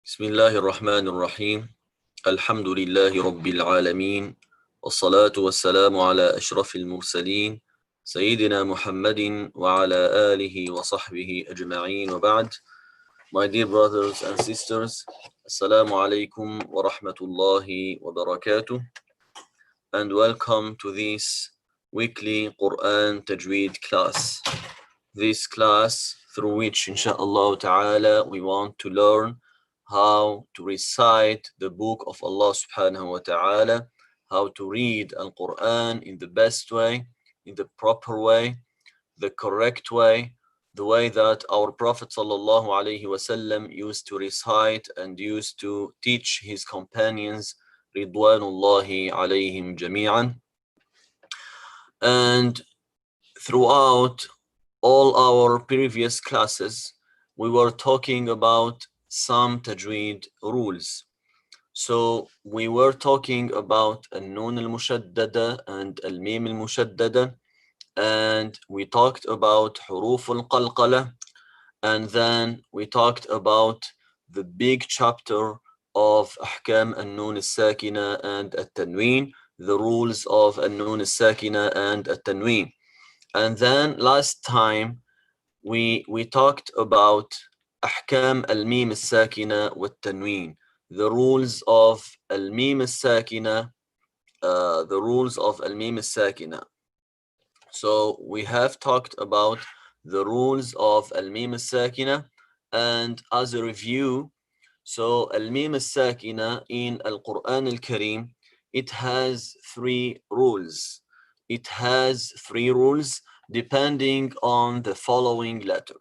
بسم الله الرحمن الرحيم الحمد لله رب العالمين والصلاة والسلام على أشرف المرسلين سيدنا محمد وعلى آله وصحبه أجمعين وبعد. My dear brothers and sisters, Assalamu alaikum wa rahmatullahi wa barakatuh, and welcome to this weekly Quran Tajweed class. This class through which inshallah ta'ala we want to learn how to recite the book of Allah subhanahu wa ta'ala, how to read Al-Quran in the best way, in the proper way, the correct way, the way that our Prophet sallallahu alaihi wasallam used to recite and used to teach his companions ridwanullahi alayhim jami'an. And throughout all our previous classes, we were talking about some tajweed rules. So we were talking about al-nun al-mushaddada and al-mim al-mushaddada, and we talked about huruf al-qalqala, and then we talked about the big chapter of ahkam al-nun al-sakina and al-tanween, the rules of al-nun al-sakina and al-tanween. And then last time we talked about ahkam al-mim al-sakina wa tanween, the rules of al-mim al-sakina, the rules of al-mim al-sakina. So we have talked about the rules of al-mim al-sakina, and as a review, so al-mim al-sakina in Al-Quran al-Kareem, it has three rules. It has three rules depending on the following letter.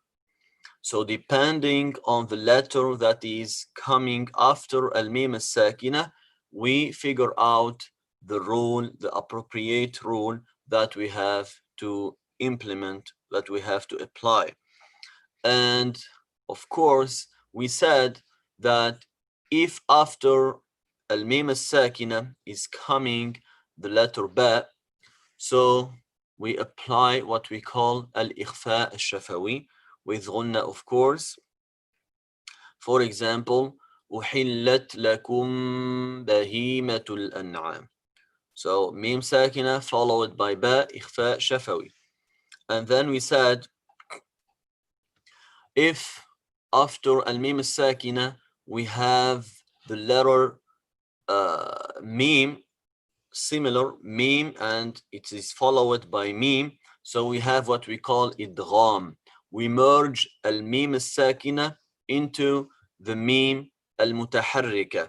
So depending on the letter that is coming after al-mim al-sakina, we figure out the rule, the appropriate rule that we have to implement, that we have to apply. And of course, we said that if after al-mim al-sakina is coming the letter ba, so we apply what we call al-ikhfa al-shafawi with ghunna, of course. For example, أحلت لكم بهيمة الأنعام. So mim sakina followed by ba, ikhfa shafawi. And then we said, if after al-mim sakina we have the letter mim, similar mim, and it is followed by mim, so we have what we call idgham. We merge al-mim al-sakina into the mim al-mutaharrika,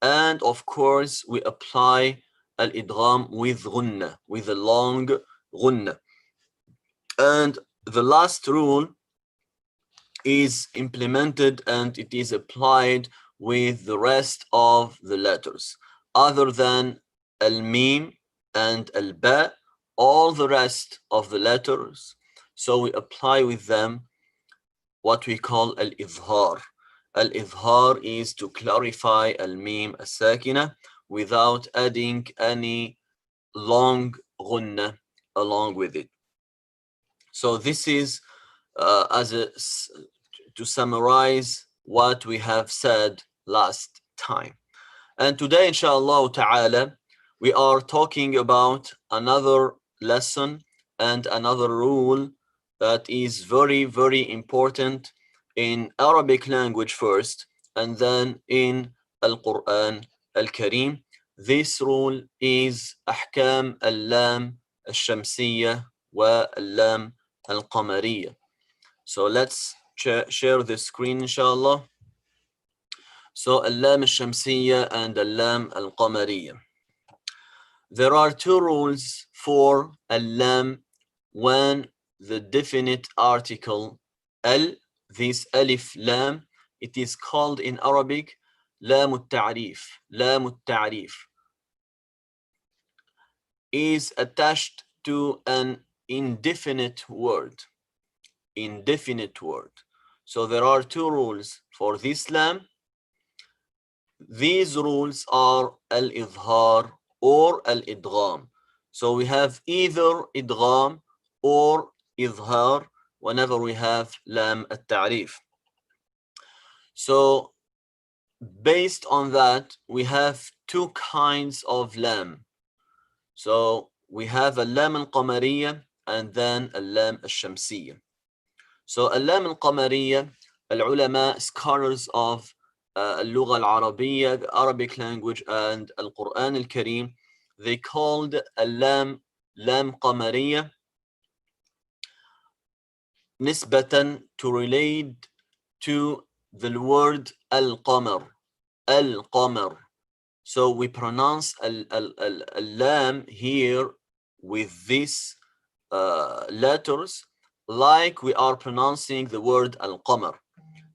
and of course we apply al-idgham with ghunna, with a long ghunna. And the last rule is implemented and it is applied with the rest of the letters other than al-mim and al-ba, all the rest of the letters. So we apply with them what we call al-izhar. Al-izhar is to clarify al-mim as-sakina without adding any long ghunna along with it. So this is to summarize what we have said last time. And today, inshallah ta'ala, we are talking about another lesson and another rule that is very, very important in Arabic language first, and then in Al-Quran Al-Kareem. This rule is أحكام اللام الشمسية واللام القمرية. So let's share the screen, inshallah. So اللام الشمسية and اللام القمرية. There are two rules for اللام when the definite article al, this alif lam, it is called in Arabic لام التعريف. لام التعريف is attached to an indefinite word. Indefinite word. So there are two rules for this lam. These rules are al-izhar or al-idgham. So we have either idgham or izhar whenever we have lam al-ta'rif. So based on that, we have two kinds of lam. So we have a lam al-qamariyya and then a lam al-shamsiyya. So a lam al-qamariyya, al-ulama, scholars of اللغة العربية, the Arabic language, and Al-Quran al-Kareem, they called a lam qamariyya nisbatan, to relate to the word al-qamar. Al-qamar. So we pronounce al-lam here with these letters like we are pronouncing the word al-qamar,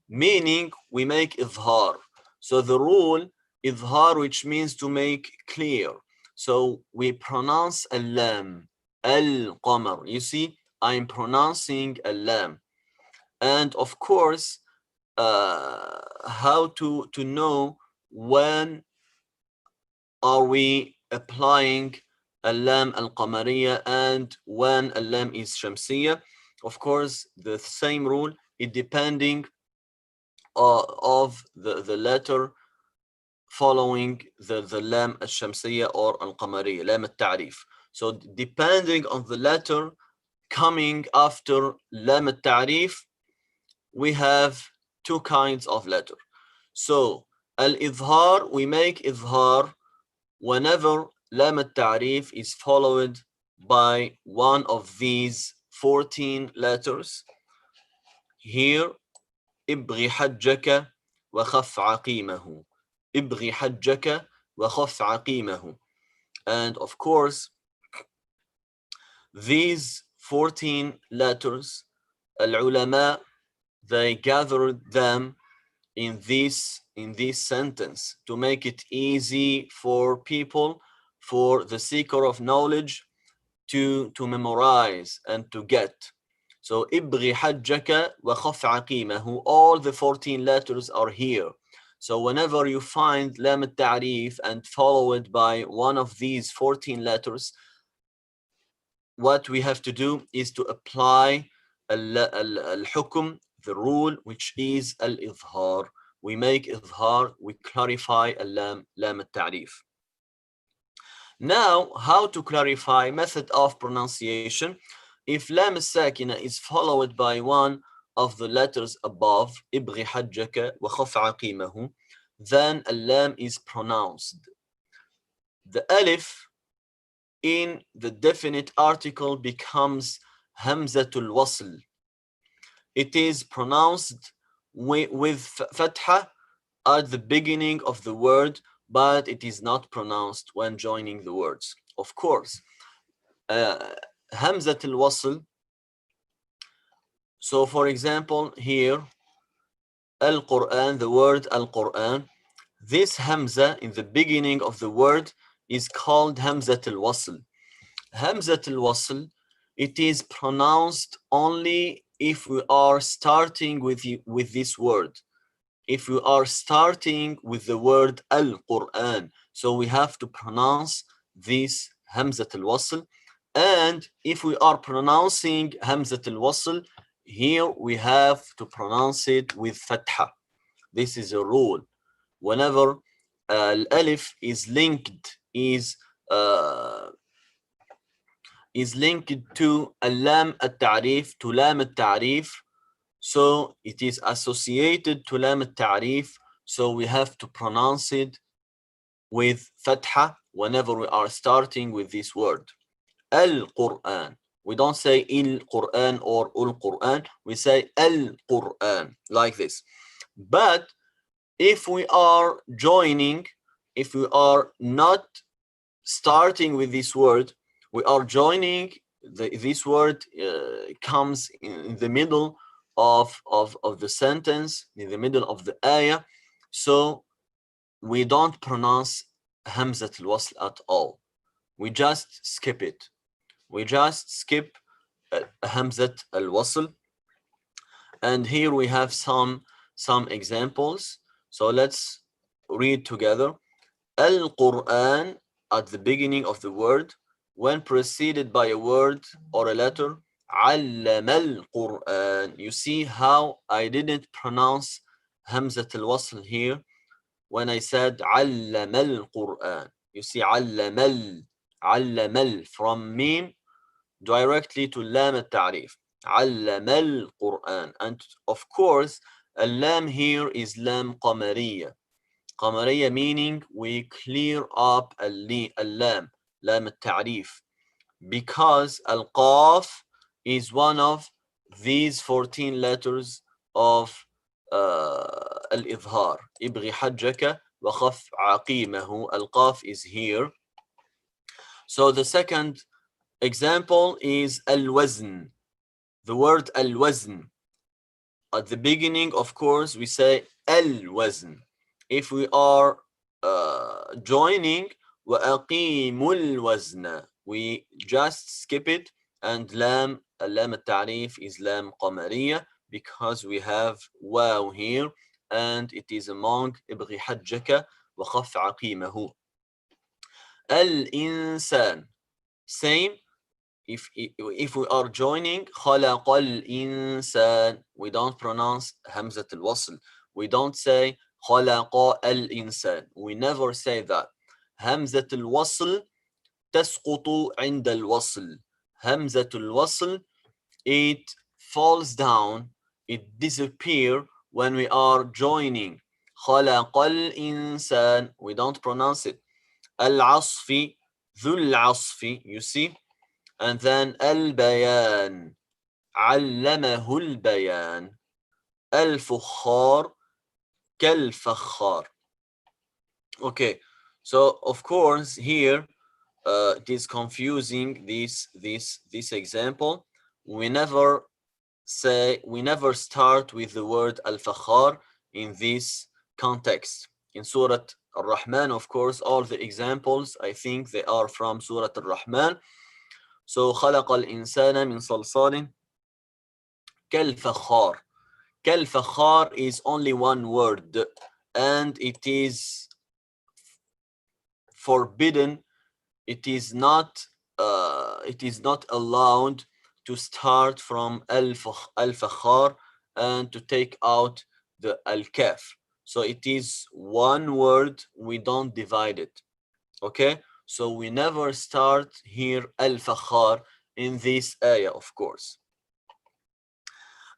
meaning we make idhar. So the rule idhar, which means to make clear. So we pronounce al-lam, al-qamar. You see, I'm pronouncing al-lam. And of course, how to know when are we applying al-lam al-qamariyya and when al-lam is shamsiyya. Of course, the same rule, it depending of the letter following the lam al-shamsiyya or al-qamariyya, lam al-ta'rif. So depending on the letter coming after lam al-ta'rif, we have two kinds of letter. So al-idhar, we make idhar whenever lam al-ta'rif is followed by one of these 14 letters. Here, ابغي حجك وخف عقيمه. ابغي حجك وخف عقيمه. And of course, these 14 letters, al-ulama, they gathered them in this sentence to make it easy for people, for the seeker of knowledge, to memorize and to get. So ابغي حجك وخف عقيمه, all the 14 letters are here. So whenever you find lam al-ta'rif and follow it by one of these 14 letters, what we have to do is to apply al-hukm, the rule, which is al-idhar. We make idhar, we clarify lam al-ta'rif. Now, how to clarify method of pronunciation? If lam al-sakina is followed by one of the letters above, ابغي حجك وخف عقيمه, then al-lam is pronounced. The alif in the definite article becomes hamzatul wasl. It is pronounced with fatha at the beginning of the word, but it is not pronounced when joining the words. Of course, hamzatul wasl. So for example, here, al-Quran, the word al-Quran, this hamza in the beginning of the word is called hamzatul wasl. Hamzatul wasl, it is pronounced only if we are starting with this word. If we are starting with the word al-Quran, so we have to pronounce this hamzatul wasl. And if we are pronouncing hamzatul wasl, here we have to pronounce it with fatha. This is a rule. Whenever al-alif is linked, is linked to lam al-ta'rif, to lam al-ta'rif, so it is associated to lam al-ta'rif, so we have to pronounce it with fatha whenever we are starting with this word. Al-Quran. We don't say il-Quran or ul-Quran, we say al-Quran, like this. But if we are joining, if we are not starting with this word, we are joining, this word comes in the middle of the sentence, in the middle of the ayah, so we don't pronounce hamzat al-wasl at all. We just skip it. We just skip hamzat al-wasl. And here we have some examples. So let's read together. Al-Quran, at the beginning of the word, when preceded by a word or a letter, علم القرآن. You see how I didn't pronounce hamzat al-wasl here. when I said علم القرآن. You see علم from meme directly to لام التعريف. علم القرآن. And of course, اللام here is لام قمرية. قمرية meaning we clear up اللام, لام التعريف. Because القاف is one of these 14 letters of الإظهار. ابغي حجك وخف عقيمه. القاف is here. So the second example is الوزن. The word الوزن. At the beginning, of course, we say الوزن. If we are joining وأقيموا الوزن, we just skip it, and لام التعريف is لام قمرية because we have واو here, and it is among ابغي حجك وخف عقيمه. الإنسان, same. If we are joining خلق الإنسان, we don't pronounce همزة الوصل. We don't say خلق الإنسان. We never say that. همزة الوصل تسقط عند الوصل. همزة الوصل, it falls down, it disappears when we are joining. خلق الإنسان, we don't pronounce it. العصف, ذو العصف, you see. And then البيان, علمه البيان. الفخار كالفخار. Okay, so of course here it is confusing, this example. We never start with the word al-fakhar in this context. In Surah Al-Rahman, of course, all the examples, I think they are from Surah Al-Rahman. So خلق الإنسان من صلصال كالفخار. كالفخار is only one word, and it is forbidden. It is not allowed to start from al-fakhar and to take out the al-kaf. So it is one word, we don't divide it. Okay, so we never start here al-fakhar in this ayah, of course.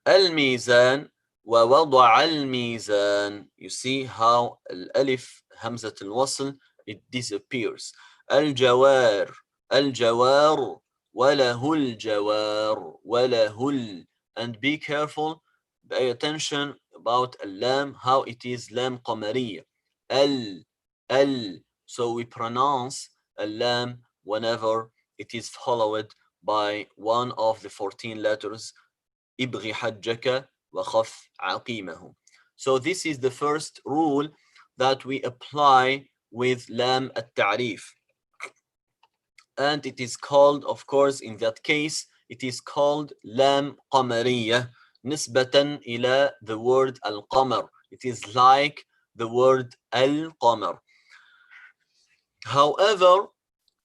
الميزان ووضع الميزان. You see how الألف همزة الوصل, it disappears. الجوار الجوار وله الجوار وله and be careful, pay attention about اللام, how it is لام قمرية. So we pronounce اللام whenever it is followed by one of the 14 letters ابغي حجك وخف عقيمه. So this is the first rule that we apply with لام التعريف. And it is called, of course, in that case, it is called لام قمرية نسبة إلى the word القمر. It is like the word القمر. However,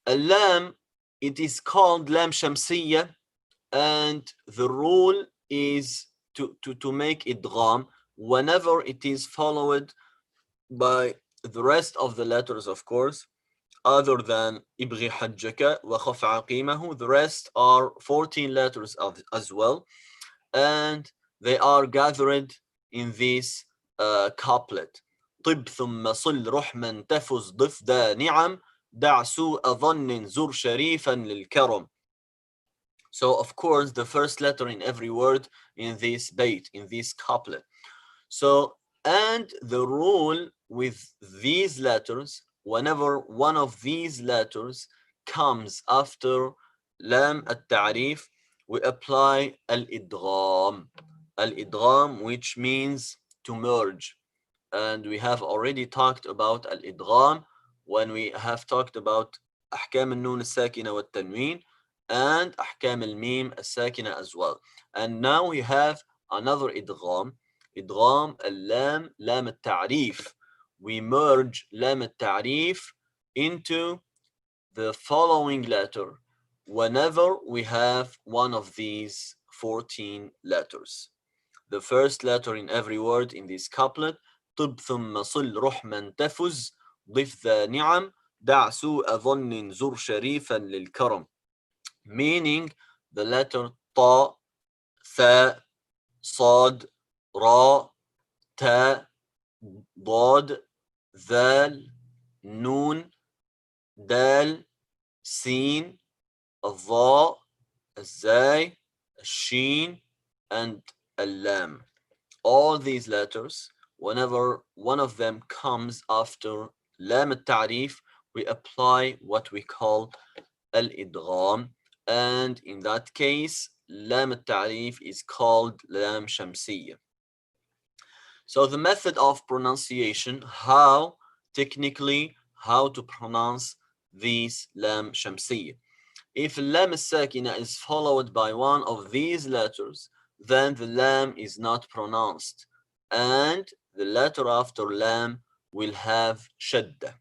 اللام, it is called لام شمسية, and the rule is to make idgham whenever it is followed by the rest of the letters, of course, other than ibghi hajjaka wa khaf aqimahu. The rest are 14 letters as well, and they are gathered in this couplet. طب ثم صل رحما تفز ضف دا نعم دع سوء ظن زر شريفا للكرم. So of course the first letter in every word in this bait, in this couplet. So, and the rule with these letters, whenever one of these letters comes after lam at-ta'rif, we apply al-idgham. Al-idgham, which means to merge. And we have already talked about al-idgham when we have talked about أحكام النون الساكنة والتنوين and أحكام الميم الساكنة as well. And now we have another idgham, idgham اللام لام التعريف. We merge لام التعريف into the following letter whenever we have one of these 14 letters. The first letter in every word in this couplet, طب ثم صل رح من تفز ضف ذا نعم دع سوء ظن زر شريفا للكرم. Meaning the letter ta, tha, صاد, را, تا, ضاد, ذال, نون, دال, سين, الظاء, الزاي, الشين, and اللام. All these letters, whenever one of them comes after لام التعريف, we apply what we call al-idgham, and in that case لام التعريف is called لام شمسية. So the method of pronunciation, how technically how to pronounce these لام شمسية. If lam الساكنة is followed by one of these letters, then the lam is not pronounced, and the letter after lam will have shadda.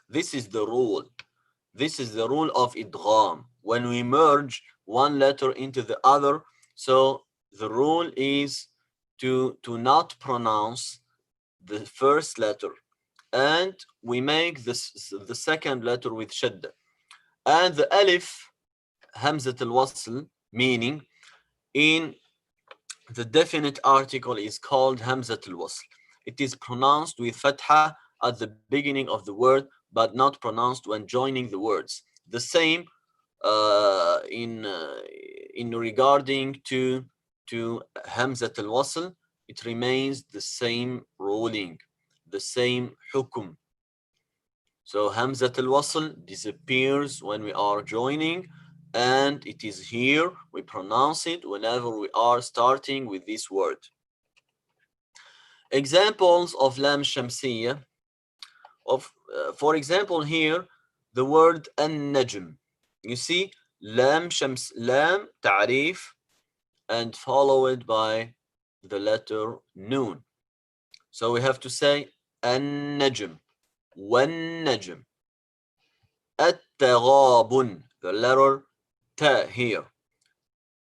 This is the rule. This is the rule of idgham. When we merge one letter into the other, so the rule is to not pronounce the first letter, and we make the second letter with shadda. And the alif, Hamzat al-Wasl, meaning in the definite article is called Hamzat al-Wasl. It is pronounced with fatha at the beginning of the word, but not pronounced when joining the words. The same in regarding to Hamzat al-Wasl, it remains the same ruling, the same hukum. So Hamzat al-Wasl disappears when we are joining, and it is here we pronounce it whenever we are starting with this word. Examples of lam shamsiyya, for example here, the word an-najm. You see, lam ta'rif, and followed by the letter noon. So we have to say an-najm, wan-najm. التغابن, the letter ta here.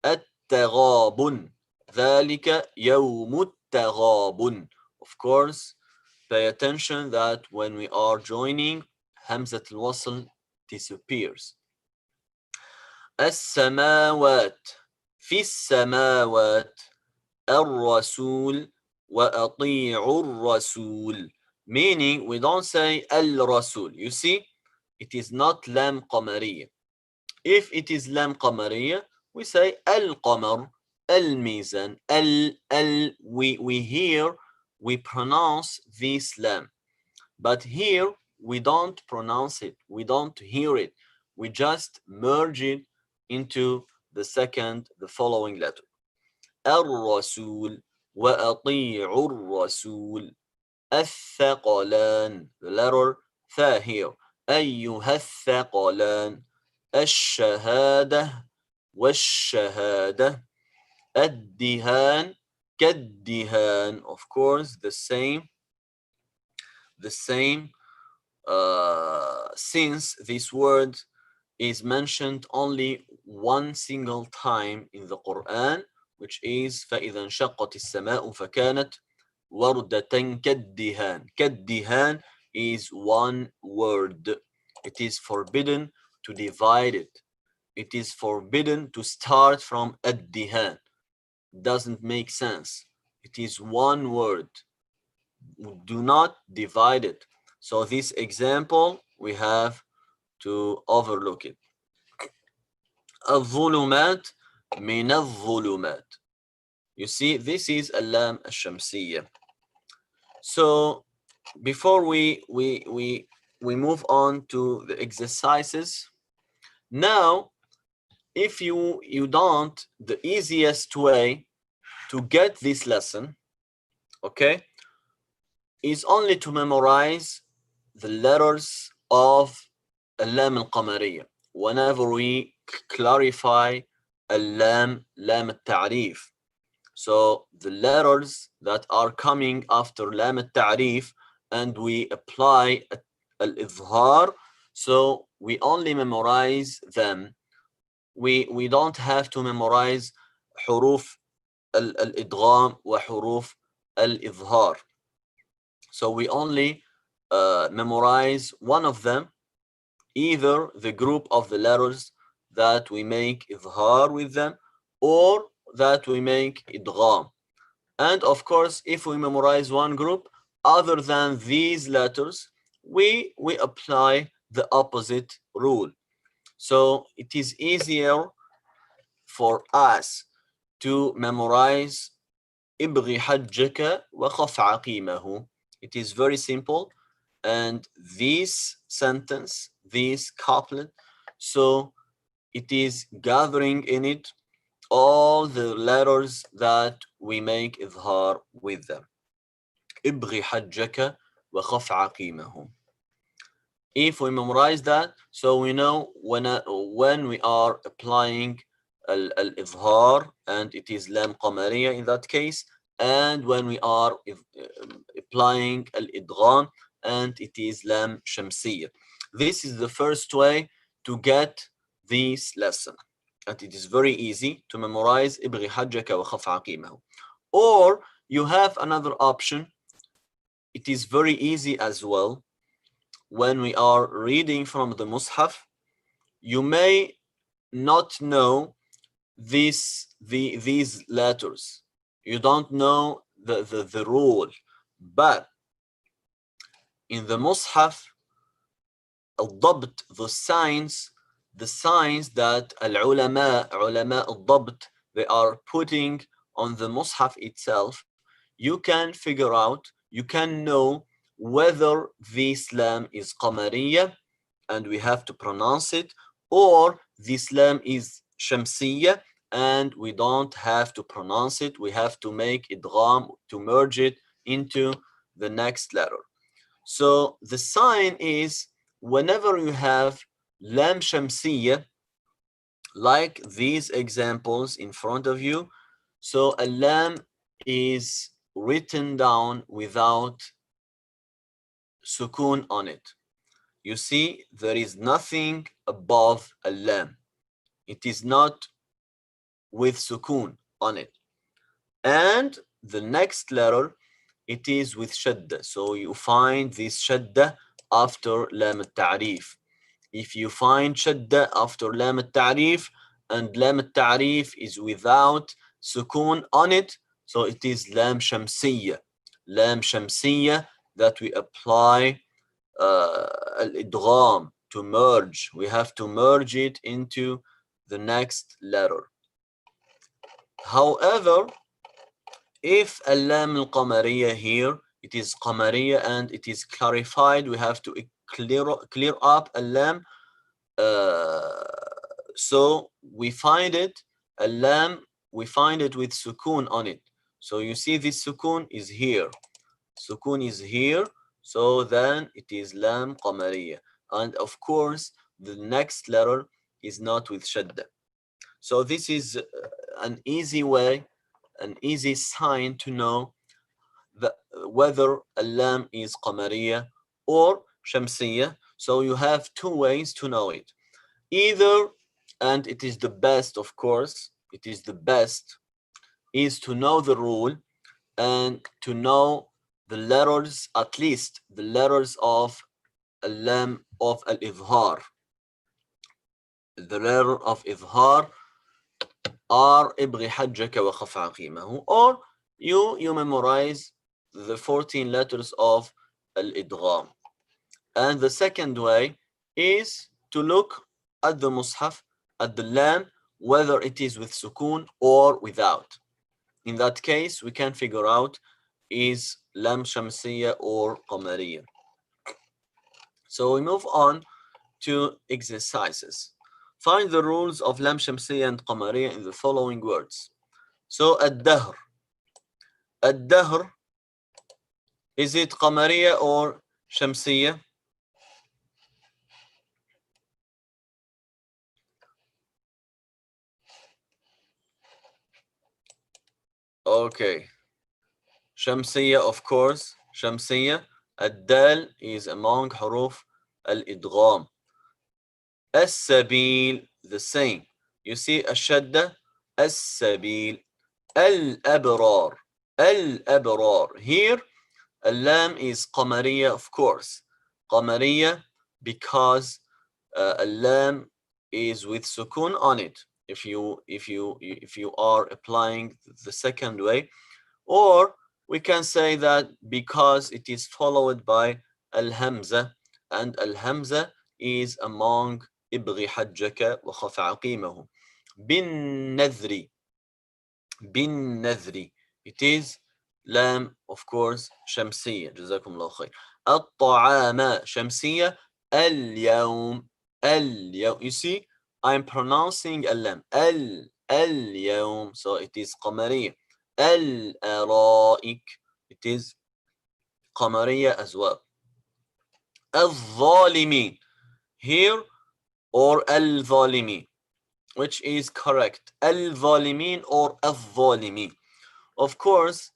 التغابن, ذلك يوم التغابن. Of course, pay attention that when we are joining, Hamzat al-Wasl disappears. السماوات, في السماوات, الرسول وأطيعوا الرسول. Meaning, we don't say al-Rasul. You see, it is not lam qamariya. If it is lam qamariya, we say al-qamar, al-mizan, we hear, we pronounce this lam. But here, we don't pronounce it, we don't hear it, we just merge it into the following letter. الرسول وأطيعوا الرسول. الثقلان, the letter ثا here. أيها الثقلان. الشهادة والشهادة. الدهان كالدهان. Of course, the same since this word is mentioned only one single time in the Quran, which is فإذا انشقت السماء فكانت وردة كالدهان. كالدهان is one word. It is forbidden to divide it. It is forbidden to start from الدهان. Doesn't make sense. It is one word. Do not divide it. So this example, we have to overlook it. الظلمات من الظلمات. You see, this is اللام الشمسية. So before we move on to the exercises, now if you don't, the easiest way to get this lesson, okay, is only to memorize the letters of اللام القمرية. Whenever we clarify اللام, لام التعريف. So the letters that are coming after لام التعريف, and we apply al-izhar, so we only memorize them. We don't have to memorize حروف الإدغام وحروف الإظهار. So we only memorize one of them, either the group of the letters that we make idhar with them or that we make idgham. And of course, if we memorize one group other than these letters, we apply the opposite rule. So it is easier for us to memorize ابغي حجك وخف عقيمه. It is very simple, and this sentence, this couplet, so it is gathering in it all the letters that we make إظهار with them. ابغي حجك وخف عقيمه. If we memorize that, so we know when we are applying al-izhar, and it is lam qamariya in that case, and when we are applying al-idgham, and it is lam shamsiyya. This is the first way to get this lesson, and it is very easy to memorize ibghi hajjaka wa khaf aqimahu. Or you have another option. It is very easy as well. When we are reading from the Mus'haf, you may not know these letters. You don't know the rule. But in the Mus'haf, al-dabt, the signs that ulama al-dabt, they are putting on the Mus'haf itself, you can figure out, you can know whether this lam is qamariya and we have to pronounce it, or this lam is shamsiyya and we don't have to pronounce it. We have to make idgham, to merge it into the next letter. So the sign is whenever you have lam shamsiyya, like these examples in front of you, so a lam is written down without sukun on it. You see, there is nothing above a lam. It is not with sukun on it. And the next letter, it is with shadda. So you find this shadda after lam al-ta'rif. If you find shadda after lam al-ta'rif and lam al-ta'rif is without sukun on it, so it is lam shamsiyya. Lam shamsiyya that we apply al-idgham, to merge. We have to merge it into the next letter. However, if al-lam al-qamariya here, it is qamariya and it is clarified, we have to clear up al-lam. So we find it, al-lam, we find it with sukun on it. So you see this sukun is here. Sukun is here. So then it is lam qamariya. And of course, the next letter is not with shadda. So this is an easy way, an easy sign to know whether a lam is qamariya or shamsiyya. So you have two ways to know it. Either, and it is the best, of course, it is the best, is to know the rule and to know the letters, at least the letters of al-lam of al-izhar. The letter of izhar are ibghi hajjaka wa khaf aqimahu, or you memorize the 14 letters of al-idgham. And the second way is to look at the mushaf, at the lam, whether it is with sukun or without. In that case, we can figure out is lam shamsiyya or qamariya. So we move on to exercises. Find the rules of lam shamsiyya and qamariya in the following words. So ad-dahr. Ad-dahr, is it qamariya or shamsiyya? Okay. Shamsiyya, of course. Shamsiyya. Ad-dal is among huruf al-idgham. As-sabil, the same. You see ash-shadda, as-sabil. Al-abrar. Al-abrar. Here, اللام is قمرية, of course. قمرية because اللام is with sukun on it. If you are applying the second way, or we can say that because it is followed by al-hamza, and al-hamza is among ابغي حجك وخف عقيمه. بالنذر, بالنذر, it is لام of course شمسية. جزاكم الله خير. الطعام شمسية. اليوم, اليوم, you see I'm pronouncing اللام اليوم, so it is قمرية. الأرائك, it is قمرية as well. الظالمين here, or الظالمين, which is correct? الظالمين or الظالمين. Of course,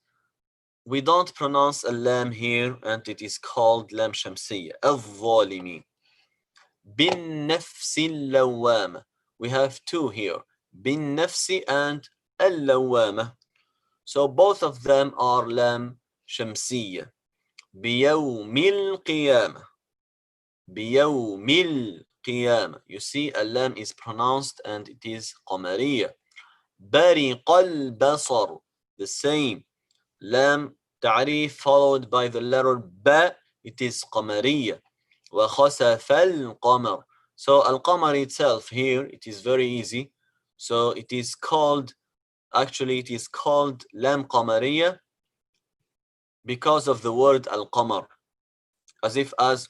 we don't pronounce a lam here, and it is called lam shamsiyya. الظالمين. بالنفس اللوامة. We have two here. بالنفس and اللوامة. So both of them are lam shamsiyya. بيوم القيامة. بيوم القيامة. You see, a lam is pronounced and it is قمرية. برق البصر. The same. لام تعريف followed by the letter ba, it is قمرية. وخسف القمر. So القمر itself here, it is very easy. So it is called, actually it is called لام قمرية because of the word القمر, as if as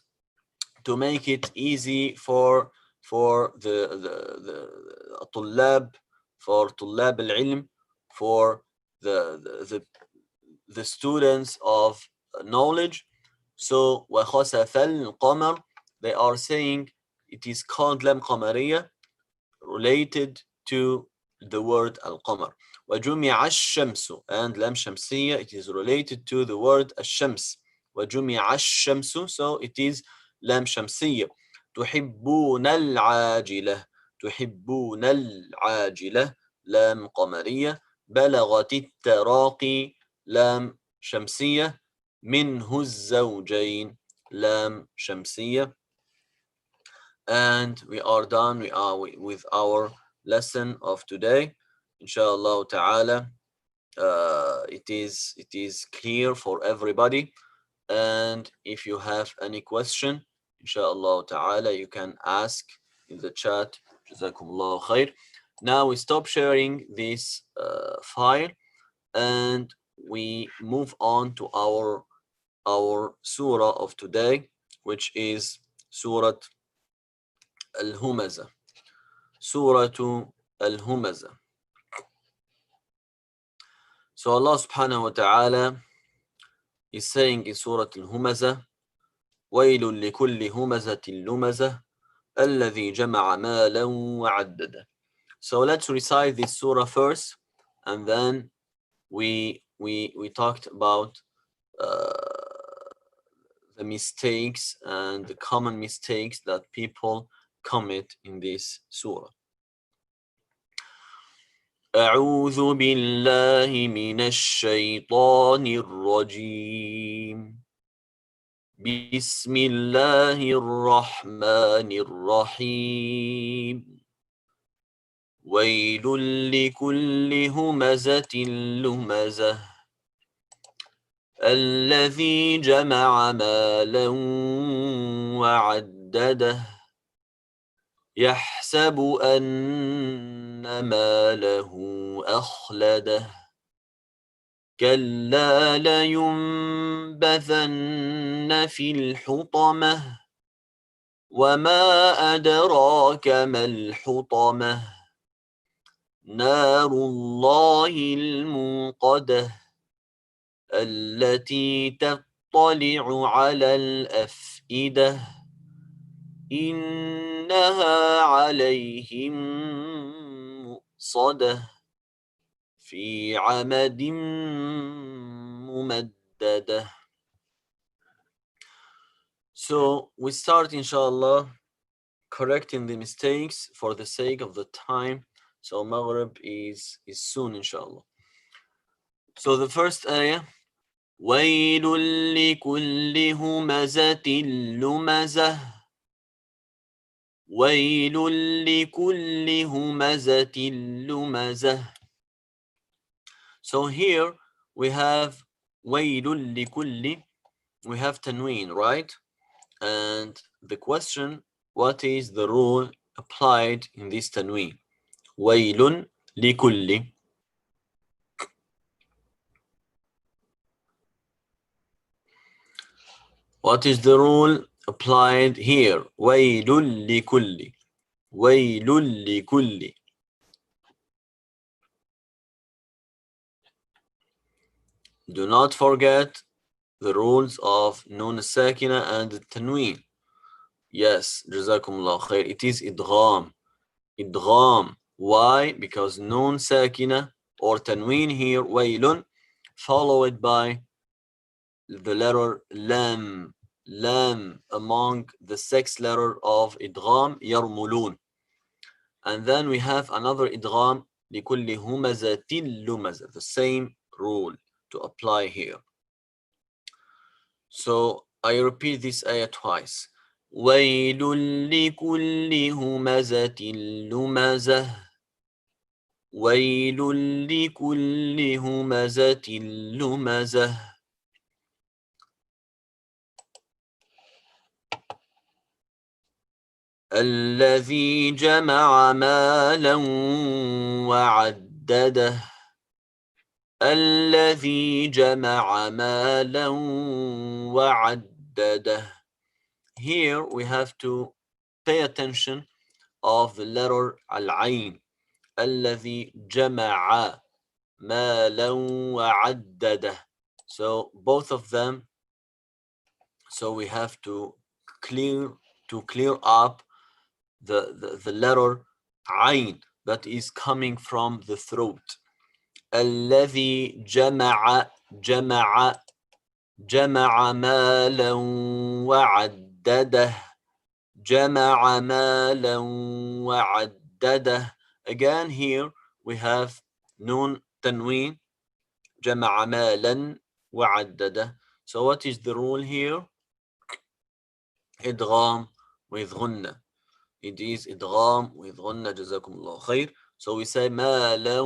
to make it easy for the طلاب, for طلاب العلم, for the students of knowledge. So وخسف القمر, they are saying it is called لام قمرية related to the word القمر. وجمع الشمس, and لام شمسية, it is related to the word الشمس. وجمع الشمس, so it is لام شمسية. تحبون العاجلة. تحبون العاجلة لام قمرية. بلغت التراقي لام شمسية. منه الزوجين لام شمسية. And we are done with our lesson of today. Inshallah ta'ala, it is clear for everybody. And if you have any question, inshallah ta'ala, you can ask in the chat. Jazakumullah khair. Now we stop sharing this file and we move on to our surah of today, which is Surah Al-Humaza. Surah Al-Humaza. So Allah subhanahu wa ta'ala is saying in Surah Al-Humaza, وَيْلٌ لِكُلِّ هُمَزَةٍ لُمَزَةٍ الَّذِي جَمَعَ مَالًا وَعَدَّدَهُ. So let's recite this surah first, and then we talked about the mistakes and the common mistakes that people commit in this surah. أعوذ بالله من الشيطان الرجيم. بسم الله الرحمن الرحيم. ويل لكل همزة لمزة الذي جمع مالا وعدده يحسب أن ماله أخلده كلا لينبذن في الحطمة وما أدراك ما الحطمة نار الله الموقدة التي تطلع على الأفئدة إنها عليهم مؤصدة في عمد ممددة. So we start inshallah correcting the mistakes for the sake of the time. So Maghrib is soon inshallah. So the first ayah, ويل لكل همزة لمزة ويل لكل همزة لمزة. So here we have ويل لكل, we have tanween, right? And the question, what is the rule applied in this tanween? ويل لكل. What is the rule applied here? ويل لكل. ويل لكل. Do not forget the rules of nun sakina and tanween. Yes, jazakumullah khair. It is idgham. Idgham. Why? Because nun sakina or tanween here, waylun, followed by the letter lam. Lam among the 6 letter of idgham, yarmulun. And then we have another idgham, لكل همزة لمزة. The same rule to apply here. So I repeat this ayah twice. ويل لكل همزة لمزة ويل لكل همزة لمزة. الذي جمع مالا وعدده الذي جمع مالا وعدده. Here we have to pay attention of the letter al-ain. الذي جمع مالا وعدده. So both of them, so we have to clear up the letter ain that is coming from the throat. الذي جمع مالا وعدده جمع مالا وعدده. Again here we have nun tanween جمع مالا وعدده. So what is the rule here? إدغام with غنة. It is إدغام with غنة. جزاكم الله خير. So we say مالا,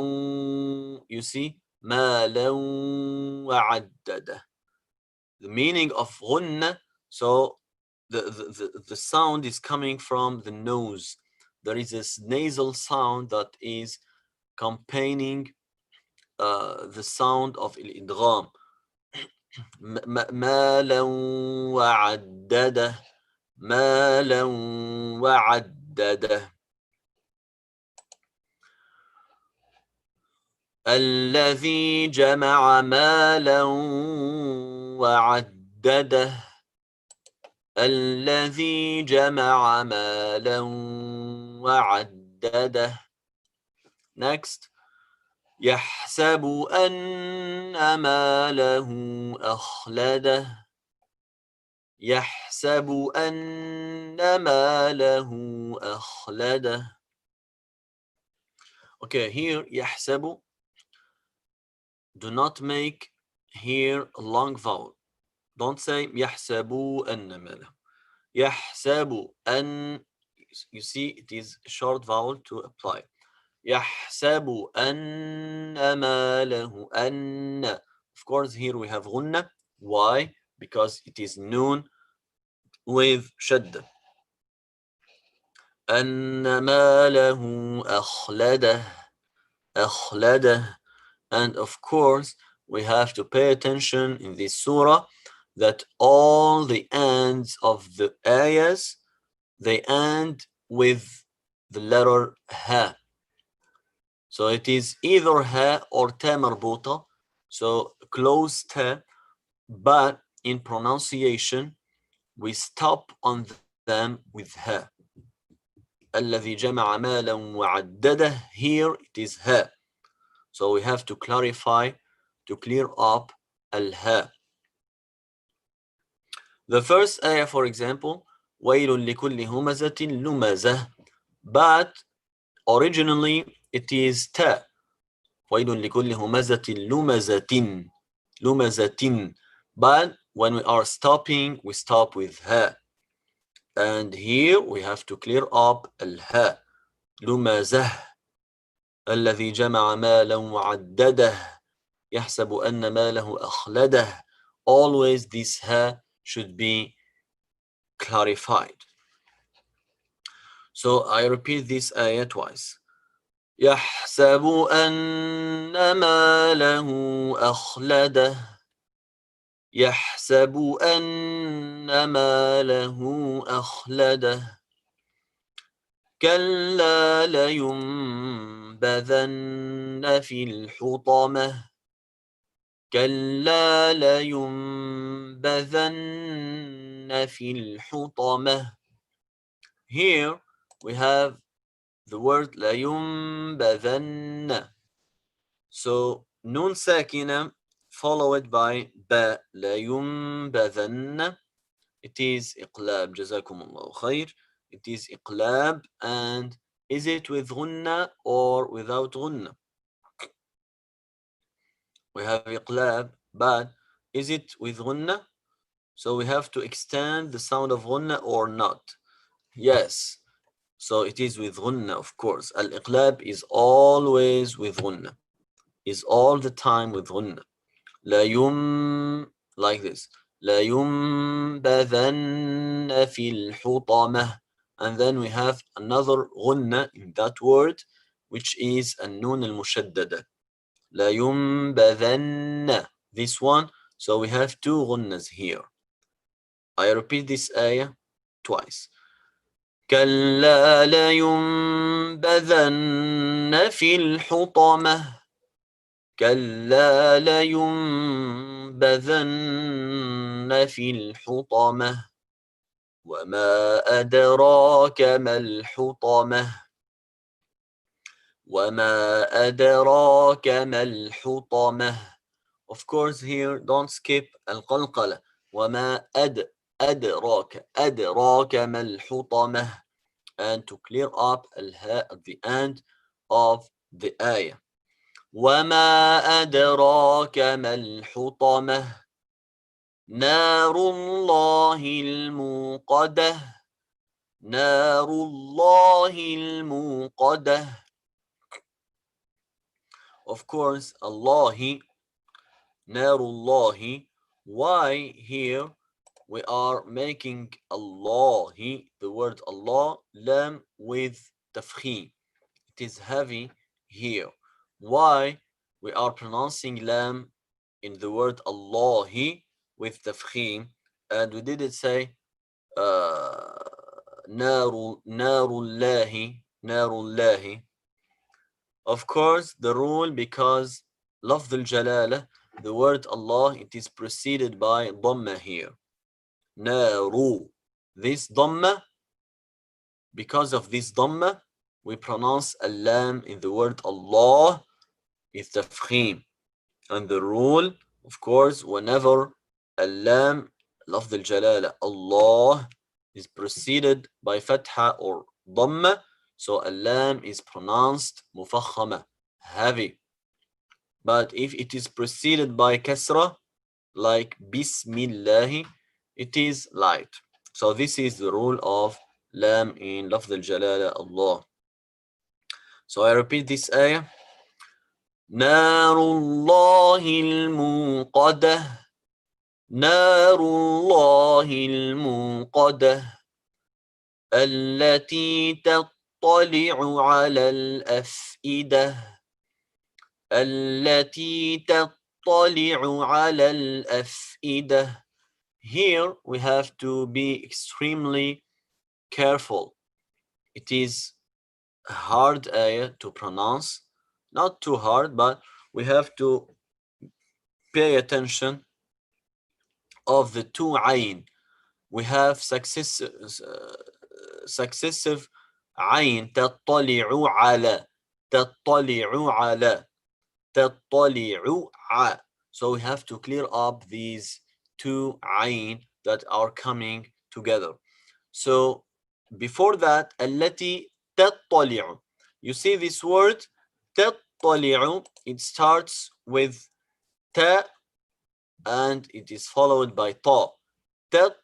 you see, مالا وعدده. The meaning of غنة, so the sound is coming from the nose. There is this nasal sound that is accompanying the sound of الإدغام. مالا وعدده مالا وعدده. الذي جمع مالا وعدده الذي جمع مالا وعدده. Next. يحسب أن ماله أخلده يحسب أن ماله أخلده. Okay, here يحسب, do not make here a long vowel. Don't say يحسب أن ماله. يحسب أن, you see it is a short vowel to apply. يحسب أن ماله أن. Of course here we have غنة. Why? Because it is noon with شدة. أن ماله أخلده أخلده. And of course we have to pay attention in this surah that all the ends of the ayahs, they end with the letter ha. So it is either ha or ta marbuta, so close ta, but in pronunciation we stop on them with ha. الذي جمع مالا وعدده, here it is ha. So we have to clarify, to clear up al-ha. The first ayah, for example, وَيْلٌ لِكُلِّ هُمَزَةٍ لُمَزَةٍ, but originally it is ta. وَيْلٌ لِكُلِّ هُمَزَةٍ لُمَزَةٍ لُمَزَةٍ. But when we are stopping, we stop with ha. And here we have to clear up al-ha. لمزه الذي جمع مالا وعدده يحسب أن ماله أخلده. Always this ha should be clarified. So I repeat this ayah twice. يحسب أن ماله أخلده يحسب أن ماله أخلده كلا لينبذن في الحطمة كلا لينبذن في الحطمة. Here we have the word لينبذن. So nun sakina followed by ba لينبذن. It is إقلاب. جزاكم الله خير. It is إقلاب, and is it with غنة or without غنة? We have إقلاب, but is it with غنة? So we have to extend the sound of غنة or not? Yes. So it is with غنة, of course. Al-إقلاب is always with غنة. Is all the time with غنة. لا يم, like this. لا ينبذن في الحطمة. And then we have another غنة in that word, which is النون المشددة. لا ينبذن. This one. So we have two غنas here. I repeat this ayah twice. كلا لينبذن في الحطمة كلا لينبذن في الحطمة وما أدراك ما الحطمة وما أدراك ما الحطمة. Of course here don't skip القلقلة. وما أدراك ما الحطمة, and to clear up الهاء at the end of the ayah. وما أدراك ما الحطمة نار الله الموقدة نار الله الموقدة. Of course Allah, نار الله. Why here we are making Allah, the word Allah, lam with tafkhim? It is heavy here. Why we are pronouncing lam in the word Allah with tafkhim, and we didn't say narullahi. Of course, the rule, because lafz al-jalala, the word Allah, it is preceded by dhamma here. Naru. This dhamma, because of this dhamma, we pronounce al-lam in the word Allah with tafkhim. And the rule, of course, whenever al-lam, lafz al-jalala, Allah, is preceded by fatha or dhamma, so al-lam is pronounced mufakhama, heavy. But if it is preceded by kasra, like bismillah, it is light. So this is the rule of lam in lafz al-jalala, Allah. So I repeat this ayah. نار الله الموقدة نار الله الموقدة التي تطلع على الأفئدة التي تطلع على الأفئدة. Here we have to be extremely careful. It is a hard ayah to pronounce. Not too hard, but we have to pay attention of the two ayn. We have successive ayn. تطلع على تطلع على تطلع على. So we have to clear up these two ayn that are coming together. So before that, التي تطلع. You see this word تطلع, it starts with ta and it is followed by ta. Ta.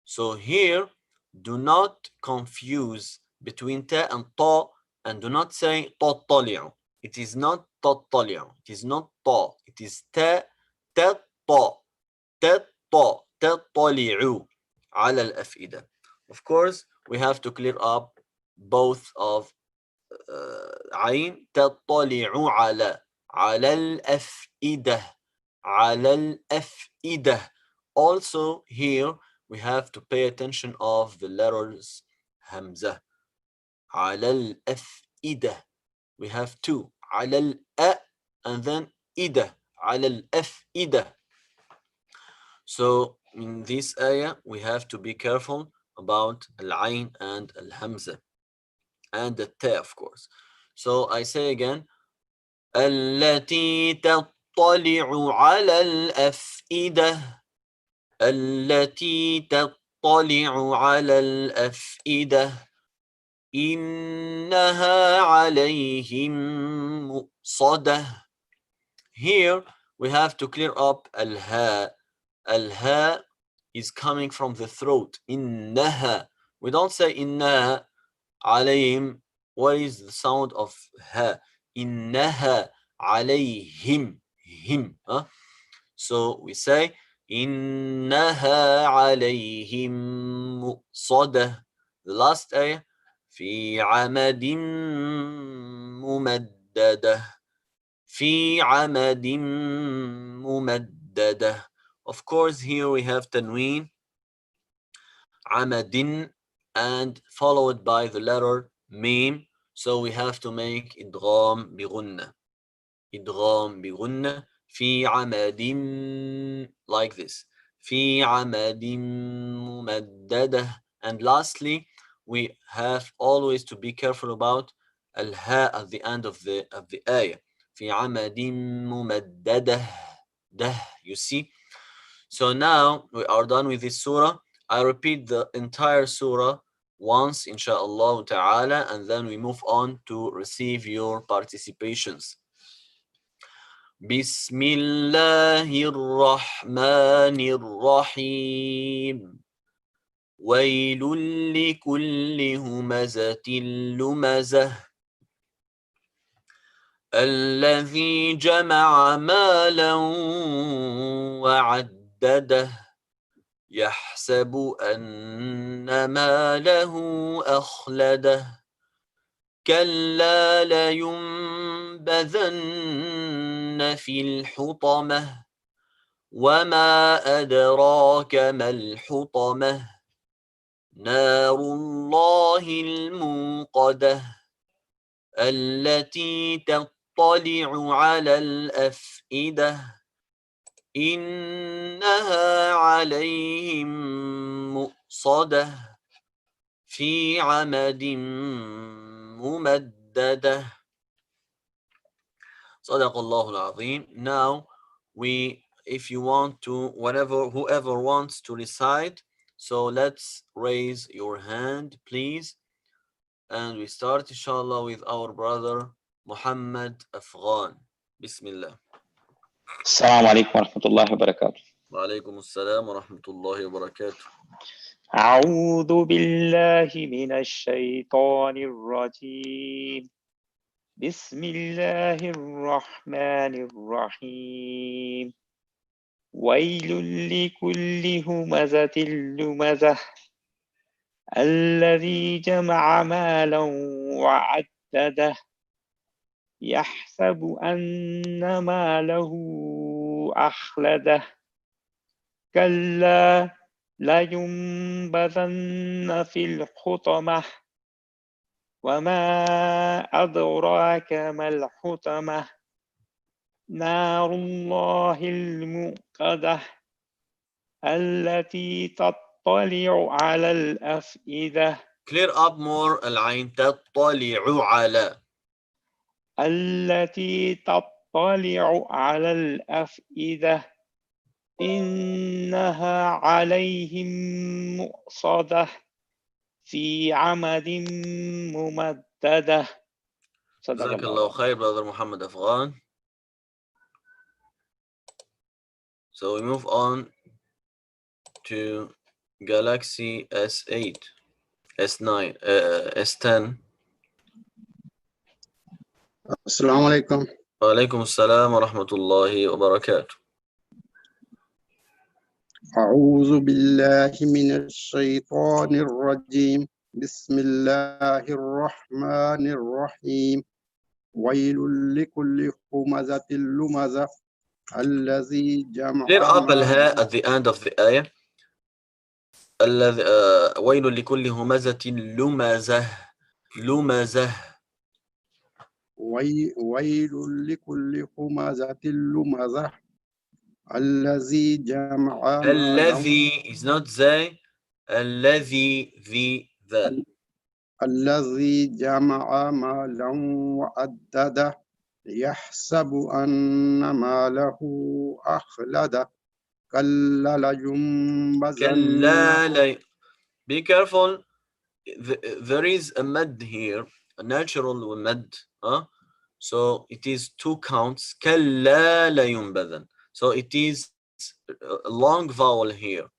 So here, do not confuse between ta and ta, and do not say تطلع. It is not تطلع. It is not ta. It is ta. Ta. تطلع على الأفئدة. Of course, we have to clear up both of عين تطلع على الأفئدة على الأفئدة. Also here we have to pay attention of the letters همزة على الأفئدة. We have two على الأ and then إدة على الأفئدة. So in this ayah we have to be careful about al-ain and al-hamza and the ta, of course. So I say again, التي تطلع على الأفئدة التي تطلع على الأفئدة إنها عليهم مؤصدة. Here we have to clear up al-ha. Al-ha is coming from the throat. إنها. We don't say إنها عليهم. What is the sound of ha? إنها عليهم. Him. Huh? So we say إنها عليهم مؤصدة. The last ayah في عمد ممددة في عمد ممددة. Of course here we have تنوين عمد and followed by the letter ميم, so we have to make إدغام بغنة. إدغام بغنة في عمد like this. في عمد ممددة. And lastly, we have always to be careful about الها at the end of the ayah. في عمد ممددة. You see? So now we are done with this surah. I repeat the entire surah once, inshallah ta'ala, and then we move on to receive your participations. بسم الله الرحمن الرحيم ويل لكل همزة لمزة الذي جمع مالا وعدده يحسب أن ماله أخلده كلا لينبذن في الحطمة وما أدراك ما الحطمة نار الله الموقدة التي تطلع على الأفئدة إنها عليهم مؤصدة في عمد ممددة. صدق الله العظيم. Now if you want to, whoever wants to recite, so let's raise your hand please, and we start inshallah with our brother Muhammad Afghan. Bismillah. السلام عليكم ورحمة الله وبركاته. وعليكم السلام ورحمة الله وبركاته. أعوذ بالله من الشيطان الرجيم. بسم الله الرحمن الرحيم. ويل لكل همزة لمزة الذي جمع مالا وعدده يحسب أن ماله أخلده كلا لينبذن في الحطمة وما أدراك ما الحطمة نار الله الموقدة التي تطلع على الأفئدة. Clear up more العين تطلع على. التي تطلع على الأفئدة إنها عليهم مؤصدة في عمد ممددة. صدق جزاك الله الله العظيم. خير brother محمد أفغان. So we move on to Galaxy S8, S9, S10. السلام عليكم. وعليكم السلام ورحمة الله وبركاته. أعوذ بالله من الشيطان الرجيم. بسم الله الرحمن الرحيم. ويل لكل همزة لمزة الذي Clear جمع up مالا. الهاء at the end of the ayah. الذي ويل لكل همزة لمزة لمزة. ويل لكل همزة لمزة الذي جمع مالا. الذي is not they. الذي ذال. الذي جمع مالا وعدده يحسب أن ماله أخلده كلا لينبذن. كلا لا. Be careful. There is a mad here, a natural mad. So it is two counts. كلا لا ينبذن. So it is a long vowel here.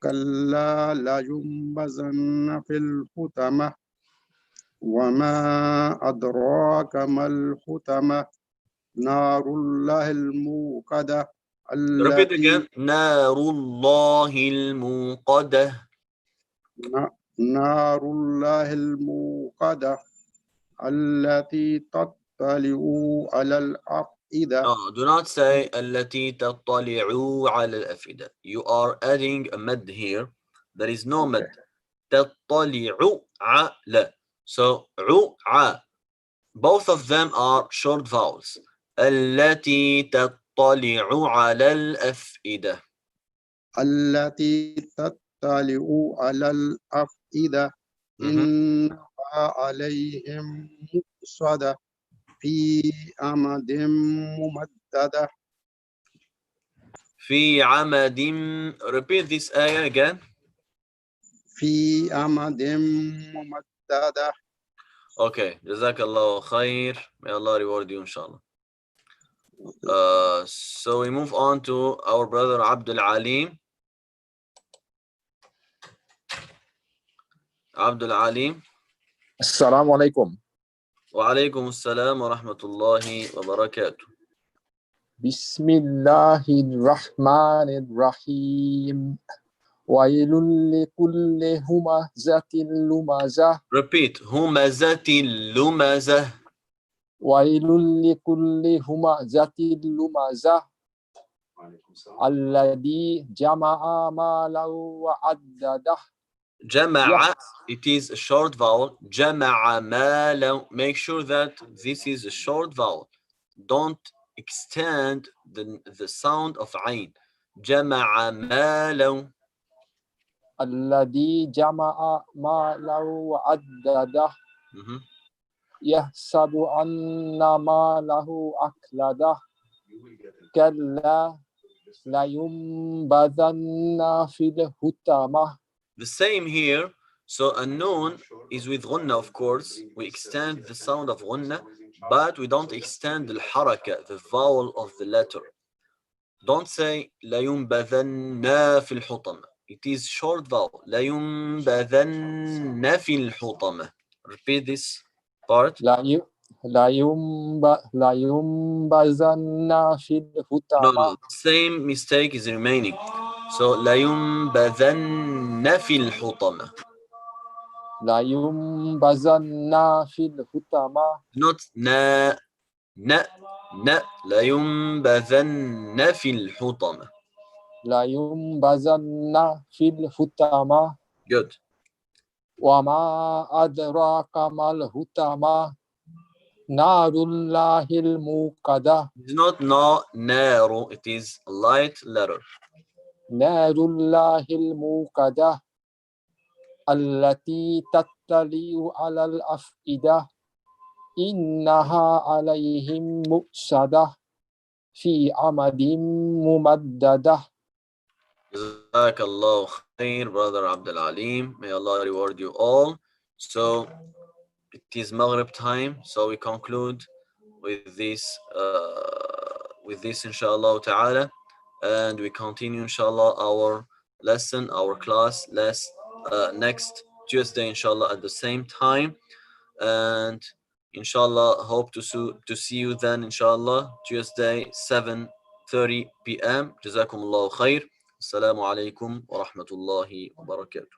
كلا لينبذن في الحطمة وما أدراك ما الحطمة نار الله الموقدة Repeat again. التي نار الله الموقدة. نار الله الموقدة التي تطلع على الأفئدة. Do not say التي تطلع على الأفئدة. You are adding a mad here. There is no mad. تطلع على. So ع. Both of them are short vowels. التي تطلع على الأفئدة. التي تطلع على الأفئدة إنها عليهم مؤصدة في أمد ممددة. في عمد. Repeat this ayah again. في أمد ممددة. Okay. جزاك الله خير. May Allah reward you inshallah. So we move on to our brother Abdul Alim. Abdul Alim. السلام عليكم. وعليكم السلام ورحمة الله وبركاته. بسم الله الرحمن الرحيم. ويل لكل همزة لمزة. Repeat. همزة لمزة. ويل لكل همزة لمزة الذي جمع مالا وعدده. جمع. It is a short vowel. جمع مالا. Make sure that this is a short vowel. Don't extend the sound of عين. جمع مالا. الذي جمع مالا وعدده يحسب أن ماله أخلده كلا لينبذن في الحطمة. The same here. So a noon is with غنة, of course. We extend the sound of غنة, but we don't extend the حركة, the vowel of the letter. Don't say لينبذن في الحطمة. It is short vowel. لينبذن في الحطمة. Repeat this part. لينبذن في No, الحطمة. same mistake is remaining. So لينبذن في الحطمة. لينبذن في الحطمة. Not نا لينبذن في الحطمة. لينبذن في الحطمة. Good. وما أدراك ما الحطمة نار الله الموقدة. It's not نار. It is a light letter. نار الله الموقدة التي تطلع على الأفئدة إنها عليهم مؤصدة في عمد ممددة. جزاك الله خير, brother Abdul Alim. May Allah reward you all. So it is Maghrib time. So we conclude with this with this inshallah ta'ala, and we continue inshallah our lesson, our class next Tuesday inshallah at the same time. And inshallah hope to see you then inshallah Tuesday 7:30 p.m. Jazakumullahu khair. Assalamu alaikum wa rahmatullahi wa barakatuh.